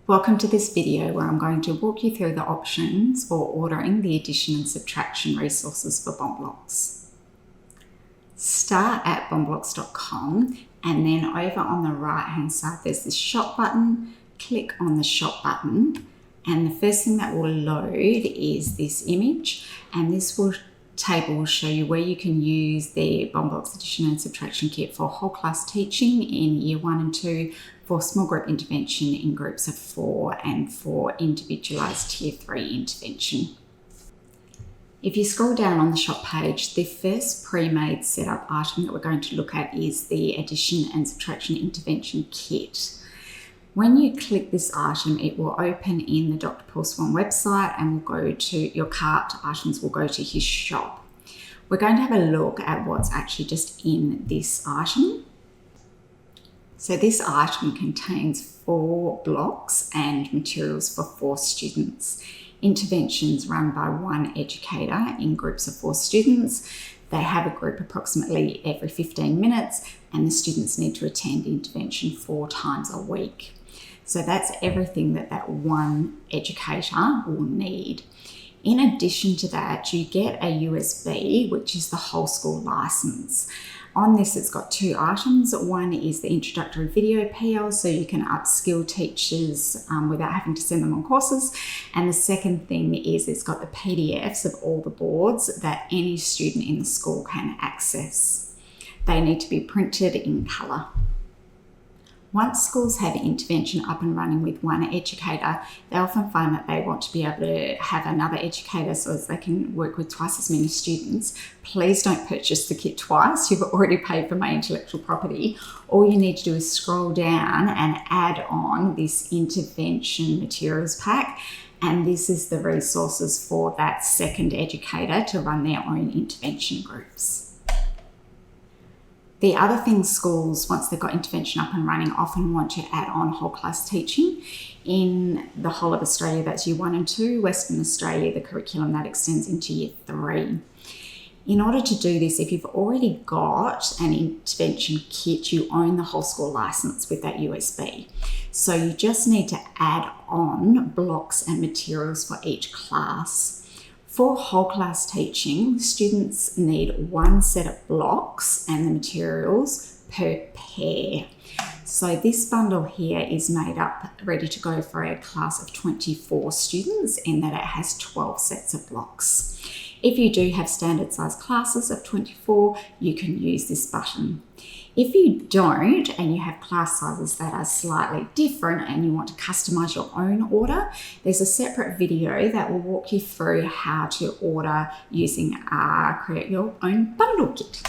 Welcome to this video where I'm going to walk you through the options for ordering the addition and subtraction resources for BombBlocks. Start at bombblocks.com and then over on the right hand side there's this shop button. Click on the shop button and the first thing that will load is this image, and this table will show you where you can use the BombBlocks addition and subtraction kit for whole class teaching in year 1 and 2, for small group intervention in groups of 4, and for individualised tier 3 intervention. If you scroll down on the shop page, the first pre-made setup item that we're going to look at is the addition and subtraction intervention kit. When you click this item, it will open in the Dr. Paul Swan website and will go to your cart items, will go to his shop. We're going to have a look at what's actually just in this item. So this item contains 4 blocks and materials for 4 students. Interventions run by 1 educator in groups of 4 students. They have a group approximately every 15 minutes and the students need to attend intervention 4 times a week. So that's everything that one educator will need. In addition to that, you get a USB, which is the whole school license. On this, it's got 2 items. One is the introductory video PL, so you can upskill teachers without having to send them on courses. And the second thing is it's got the PDFs of all the boards that any student in the school can access. They need to be printed in colour. Once schools have intervention up and running with 1 educator, they often find that they want to be able to have another educator so as they can work with twice as many students. Please don't purchase the kit twice. You've already paid for my intellectual property. All you need to do is scroll down and add on this intervention materials pack. And this is the resources for that second educator to run their own intervention groups. The other thing schools, once they've got intervention up and running, often want to add on whole class teaching. In the whole of Australia, that's year 1 and 2. Western Australia, the curriculum that extends into year 3. In order to do this, if you've already got an intervention kit, you own the whole school license with that USB. So you just need to add on blocks and materials for each class. For whole class teaching, students need 1 set of blocks and the materials per pair. So this bundle here is made up, ready to go for a class of 24 students, in that it has 12 sets of blocks. If you do have standard size classes of 24, you can use this button. If you don't and you have class sizes that are slightly different and you want to customize your own order, there's a separate video that will walk you through how to order using Create Your Own Bundle Kit.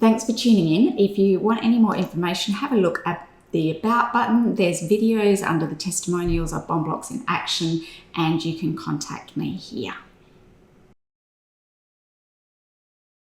Thanks for tuning in. If you want any more information, have a look at the About button. There's videos under the testimonials of BombBlocks in action, and you can contact me here.